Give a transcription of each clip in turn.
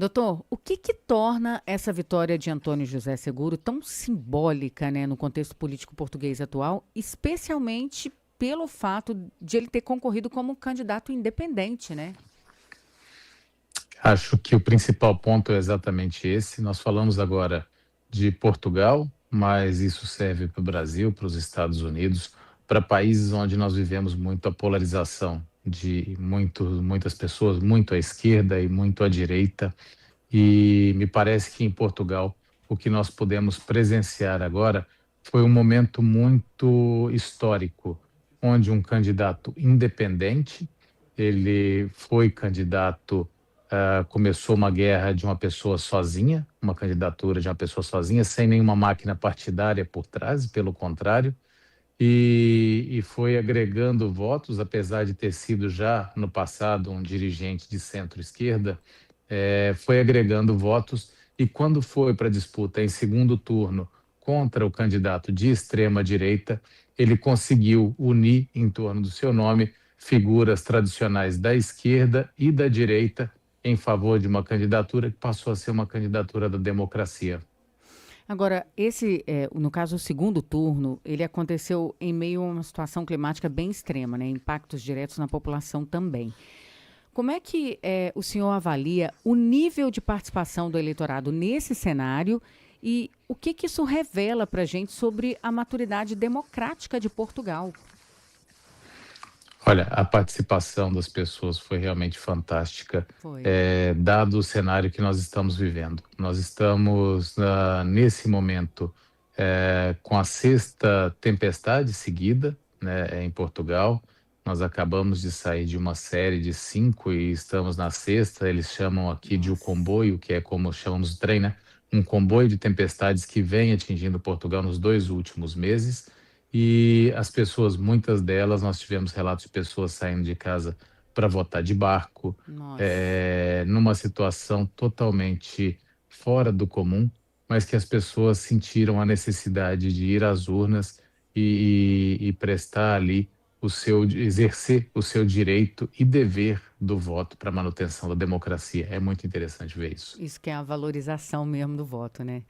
Doutor, o que que torna essa vitória de Antônio José Seguro tão simbólica, né, no contexto político português atual, especialmente pelo fato de ele ter concorrido como candidato independente, né? Acho que o principal ponto é exatamente esse. Nós falamos agora de Portugal, mas isso serve para o Brasil, para os Estados Unidos, para países onde nós vivemos muito a polarização de muitas pessoas, muito à esquerda e muito à direita. E me parece que em Portugal o que nós pudemos presenciar agora foi um momento muito histórico, onde um candidato independente, ele foi candidato, começou uma guerra de uma pessoa sozinha, uma candidatura de uma pessoa sozinha, sem nenhuma máquina partidária por trás, pelo contrário, e foi agregando votos, apesar de ter sido já no passado um dirigente de centro-esquerda, foi agregando votos e quando foi para a disputa em segundo turno contra o candidato de extrema direita, ele conseguiu unir em torno do seu nome figuras tradicionais da esquerda e da direita em favor de uma candidatura que passou a ser uma candidatura da democracia. Agora, no caso, o segundo turno, ele aconteceu em meio a uma situação climática bem extrema, né? Impactos diretos na população também. Como é que o senhor avalia o nível de participação do eleitorado nesse cenário e o que que isso revela para a gente sobre a maturidade democrática de Portugal? Olha, a participação das pessoas foi realmente fantástica, Foi. dado o cenário que nós estamos vivendo. Nós estamos, nesse momento, com a sexta tempestade seguida, né, em Portugal. Nós acabamos de sair de uma série de cinco e estamos na sexta. Eles chamam aqui de o Nossa. comboio, que é como chamamos o trem, né? Um comboio de tempestades que vem atingindo Portugal nos 2 últimos meses. E as pessoas, muitas delas, nós tivemos relatos de pessoas saindo de casa para votar de barco, Nossa. numa situação totalmente fora do comum, mas que as pessoas sentiram a necessidade de ir às urnas e prestar ali exercer o seu direito e dever do voto para a manutenção da democracia. É muito interessante ver isso. Isso que é a valorização mesmo do voto, né?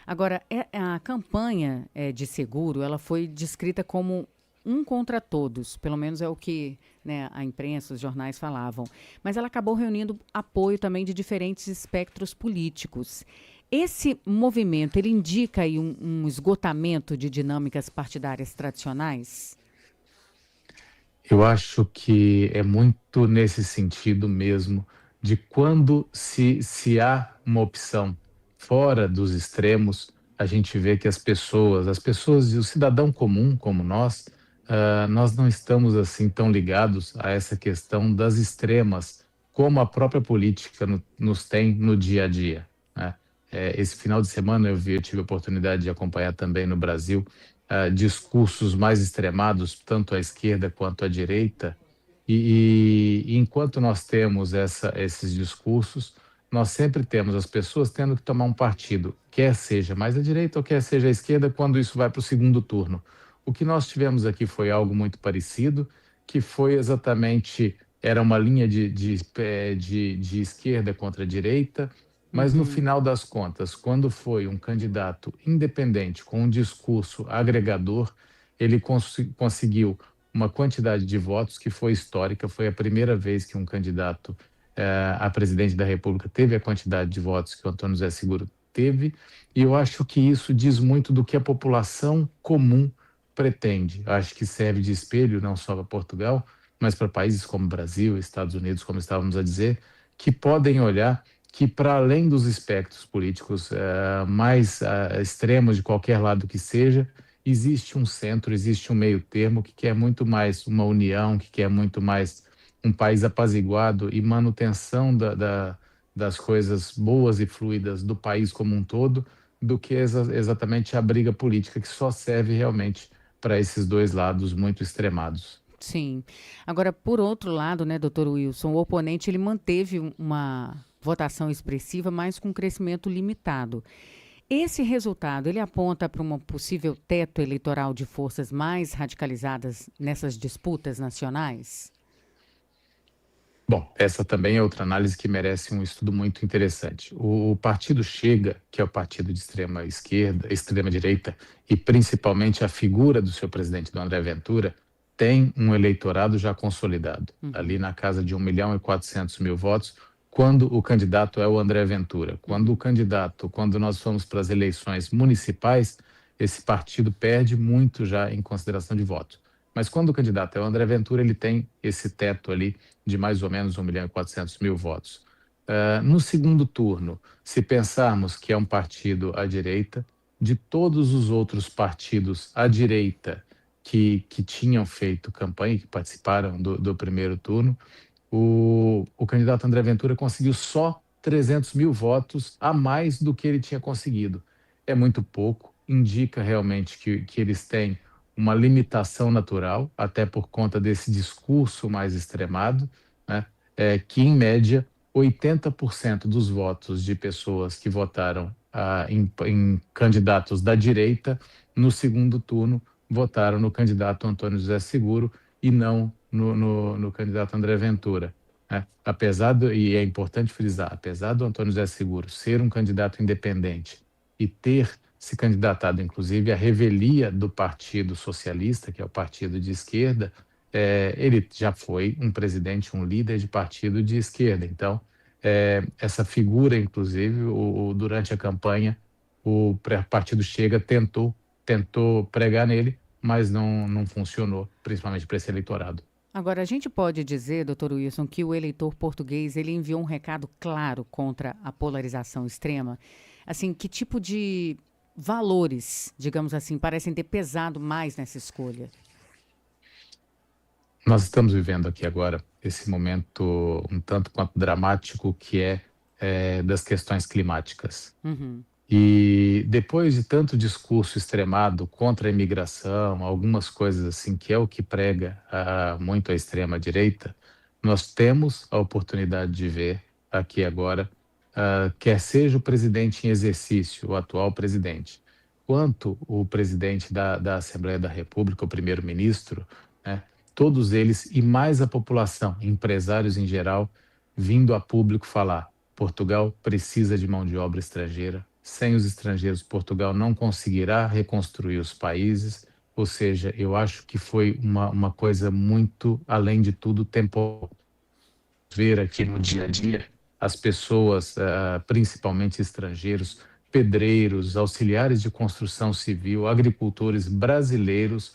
Agora, a campanha de seguro, ela foi descrita como um contra todos, pelo menos é o que, né, a imprensa, os jornais falavam. Mas ela acabou reunindo apoio também de diferentes espectros políticos. Esse movimento, ele indica aí um esgotamento de dinâmicas partidárias tradicionais? Eu acho que é muito nesse sentido mesmo, de quando se há uma opção fora dos extremos, a gente vê que as pessoas e o cidadão comum como nós, nós não estamos assim tão ligados a essa questão das extremas, como a própria política nos tem no dia a dia, né? Esse final de semana eu tive a oportunidade de acompanhar também no Brasil discursos mais extremados, tanto à esquerda quanto à direita, e enquanto nós temos esses discursos, nós sempre temos as pessoas tendo que tomar um partido, quer seja mais à direita ou quer seja à esquerda, quando isso vai para o segundo turno. O que nós tivemos aqui foi algo muito parecido, que foi exatamente, era uma linha de esquerda contra a direita, mas no Uhum. final das contas, quando foi um candidato independente com um discurso agregador, ele conseguiu uma quantidade de votos que foi histórica. Foi a primeira vez que um candidato a presidente da República teve a quantidade de votos que o Antônio José Seguro teve, e eu acho que isso diz muito do que a população comum pretende. Eu acho que serve de espelho não só para Portugal, mas para países como Brasil, Estados Unidos, como estávamos a dizer, que podem olhar que, para além dos espectros políticos mais extremos de qualquer lado que seja, existe um centro, existe um meio termo que quer muito mais uma união, que quer muito mais um país apaziguado e manutenção das coisas boas e fluidas do país como um todo, do que exatamente a briga política, que só serve realmente para esses dois lados muito extremados. Sim. Agora, por outro lado, né, doutor Wilson, o oponente ele manteve uma votação expressiva, mas com crescimento limitado. Esse resultado, ele aponta para um possível teto eleitoral de forças mais radicalizadas nessas disputas nacionais? Bom, essa também é outra análise que merece um estudo muito interessante. O partido Chega, que é o partido de extrema esquerda, extrema direita, e principalmente a figura do seu presidente, do André Ventura, tem um eleitorado já consolidado, ali Uhum, na casa de 1.400.000 votos, quando o candidato é o André Ventura. uhum. Quando nós fomos para as eleições municipais, esse partido perde muito já em consideração de votos. Mas quando o candidato é o André Ventura, ele tem esse teto ali de mais ou menos 1.400.000 votos. No segundo turno, se pensarmos que é um partido à direita, de todos os outros partidos à direita que tinham feito campanha, que participaram do primeiro turno, o candidato André Ventura conseguiu só 300.000 votos a mais do que ele tinha conseguido. É muito pouco, indica realmente que eles têm uma limitação natural, até por conta desse discurso mais extremado, né? Que, em média, 80% dos votos de pessoas que votaram em candidatos da direita, no segundo turno, votaram no candidato Antônio José Seguro e não no candidato André Ventura, né? E é importante frisar, apesar do Antônio José Seguro ser um candidato independente e ter se candidatado, inclusive, à revelia do Partido Socialista, que é o partido de esquerda, ele já foi um presidente, um líder de partido de esquerda. Então, essa figura, inclusive, durante a campanha, partido Chega tentou pregar nele, mas não funcionou, principalmente para esse eleitorado. Agora, a gente pode dizer, doutor Wilson, que o eleitor português ele enviou um recado claro contra a polarização extrema. Assim, que tipo de valores, digamos assim, parecem ter pesado mais nessa escolha? Nós estamos vivendo aqui agora esse momento um tanto quanto dramático que das questões climáticas. Uhum. E depois de tanto discurso extremado contra a imigração, algumas coisas assim, que é o que prega muito a extrema-direita, nós temos a oportunidade de ver aqui agora, quer seja o presidente em exercício, o atual presidente, quanto o presidente da Assembleia da República, o primeiro-ministro, né, todos eles e mais a população, empresários em geral, vindo a público falar: Portugal precisa de mão de obra estrangeira. Sem os estrangeiros, Portugal não conseguirá reconstruir os países. Ou seja, eu acho que foi uma coisa muito, além de tudo, temporal. Ver aqui no dia a dia as pessoas, principalmente estrangeiros, pedreiros, auxiliares de construção civil, agricultores brasileiros,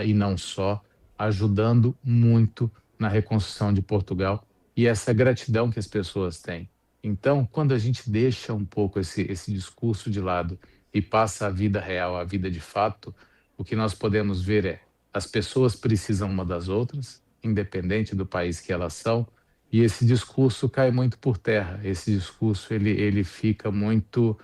e não só, ajudando muito na reconstrução de Portugal e essa gratidão que as pessoas têm. Então, quando a gente deixa um pouco esse discurso de lado e passa a vida real, a vida de fato, o que nós podemos ver é as pessoas precisam uma das outras, independente do país que elas são, e esse discurso cai muito por terra. Esse discurso ele fica muito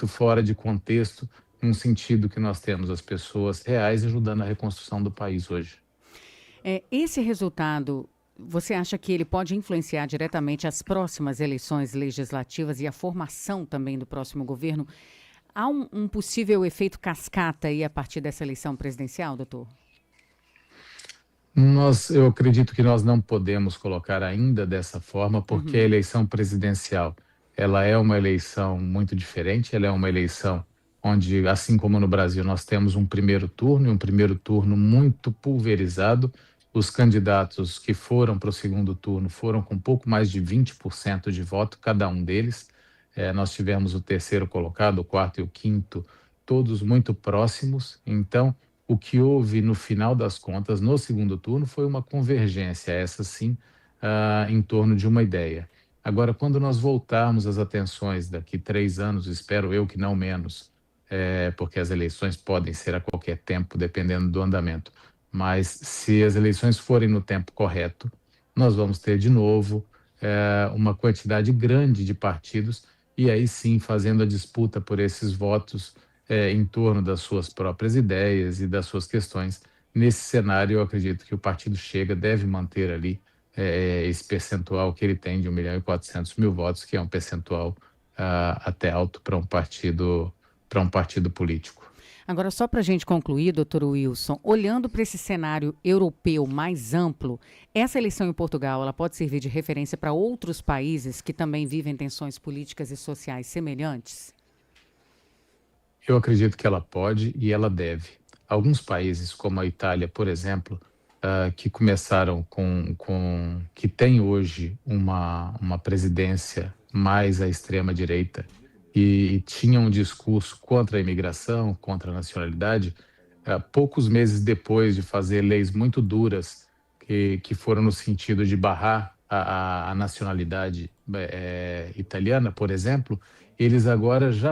fora de contexto, num sentido que nós temos as pessoas reais ajudando a reconstrução do país hoje. Esse resultado, você acha que ele pode influenciar diretamente as próximas eleições legislativas e a formação também do próximo governo? Há um possível efeito cascata aí a partir dessa eleição presidencial, doutor? Eu acredito que nós não podemos colocar ainda dessa forma, porque a Uhum. eleição presidencial, ela é uma eleição muito diferente, ela é uma eleição onde, assim como no Brasil, nós temos um primeiro turno, e um primeiro turno muito pulverizado. Os candidatos que foram para o segundo turno foram com pouco mais de 20% de voto, cada um deles. Nós tivemos o terceiro colocado, o quarto e o quinto, todos muito próximos. Então, o que houve no final das contas, no segundo turno, foi uma convergência, essa sim, em torno de uma ideia. Agora, quando nós voltarmos as atenções daqui 3 anos, espero eu que não menos, porque as eleições podem ser a qualquer tempo, dependendo do andamento, mas se as eleições forem no tempo correto, nós vamos ter de novo uma quantidade grande de partidos e aí sim fazendo a disputa por esses votos em torno das suas próprias ideias e das suas questões. Nesse cenário, eu acredito que o partido Chega deve manter ali esse percentual que ele tem de 1.400.000 votos, que é um percentual até alto para um partido político. Agora, só para a gente concluir, doutor Wilson, olhando para esse cenário europeu mais amplo, essa eleição em Portugal ela pode servir de referência para outros países que também vivem tensões políticas e sociais semelhantes? Eu acredito que ela pode e ela deve. Alguns países, como a Itália, por exemplo, que começaram que tem hoje uma presidência mais à extrema direita e tinha um discurso contra a imigração, contra a nacionalidade, poucos meses depois de fazer leis muito duras que foram no sentido de barrar a nacionalidade italiana, por exemplo, eles agora já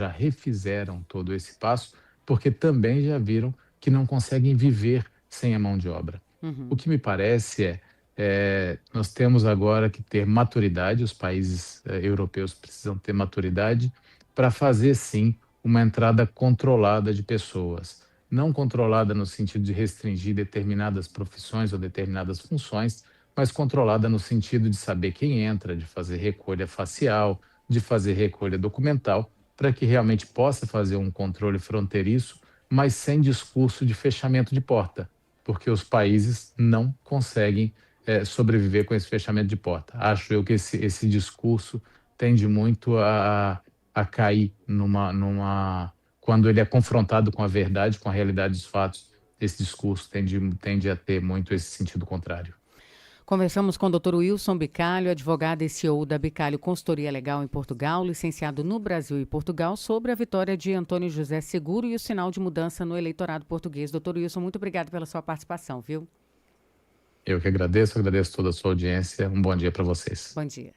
refizeram todo esse passo, porque também já viram que não conseguem viver sem a mão de obra. O Uhum. que me parece nós temos agora que ter maturidade, os países europeus precisam ter maturidade para fazer, sim, uma entrada controlada de pessoas. Não controlada no sentido de restringir determinadas profissões ou determinadas funções, mas controlada no sentido de saber quem entra, de fazer recolha facial, de fazer recolha documental, para que realmente possa fazer um controle fronteiriço, mas sem discurso de fechamento de porta, porque os países não conseguem sobreviver com esse fechamento de porta. Acho eu que esse discurso tende muito a cair quando ele é confrontado com a verdade, com a realidade dos fatos, esse discurso tende a ter muito esse sentido contrário. Conversamos com o Dr. Wilson Bicalho, advogado e CEO da Bicalho Consultoria Legal em Portugal, licenciado no Brasil e Portugal, sobre a vitória de Antônio José Seguro e o sinal de mudança no eleitorado português. Dr. Wilson, muito obrigado pela sua participação, viu? Eu que agradeço toda a sua audiência. Um bom dia para vocês. Bom dia.